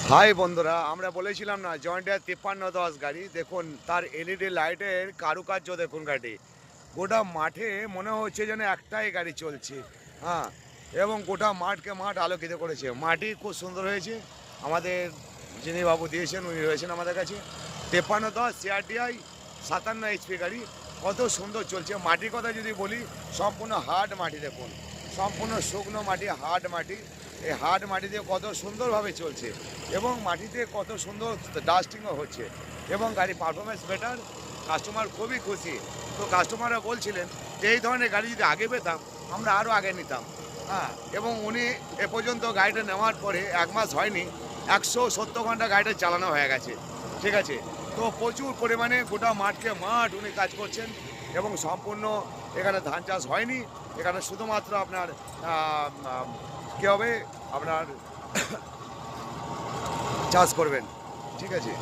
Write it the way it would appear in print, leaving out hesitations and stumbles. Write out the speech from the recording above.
High বন্ধুরা, আমরা বলেছিলাম না জন ডিয়ার 5310 গাড়ি দেখুন, তার এলইডি লাইটের কারুকার্য দেখুন। গাড়ি গোটা মাঠে মনে হচ্ছে যেন একটাই গাড়ি চলছে। হ্যাঁ, এবং গোটা মাঠকে মাঠ আলোকিত করেছে। মাটি খুব সুন্দর হয়েছে। আমাদের যিনি বাবু দিয়েছেন উনি রয়েছেন আমাদের কাছে। 5310 সিআরটিআই 57 HP গাড়ি, কত সুন্দর চলছে। মাটির কথা যদি বলি, সম্পূর্ণ হার্ড মাটি দেখুন, সম্পূর্ণ শুকনো মাটি, হার্ড মাটি। এই হার্ড মাটি দিয়ে কত সুন্দরভাবে চলছে এবং মাটিতে কত সুন্দর ডাস্টিংও হচ্ছে এবং গাড়ি পারফরমেন্স বেটার। কাস্টমার খুবই খুশি। তো কাস্টমাররা বলছিলেন যে এই ধরনের গাড়ি যদি আগে পেতাম আমরা আরও আগে নিতাম। হ্যাঁ, এবং উনি এ পর্যন্ত গাড়িটা নেওয়ার পরে 1 মাস হয়নি, 170 ঘন্টা গাড়িটা চালানো হয়ে গেছে। ঠিক আছে, তো প্রচুর পরিমাণে গোটা মাঠকে মাঠ উনি কাজ করছেন এবং সম্পূর্ণ এখানে ধান চাষ হয়নি। এখানে শুধুমাত্র আপনার কী হবে, আপনার চাষ করবেন। ঠিক আছে।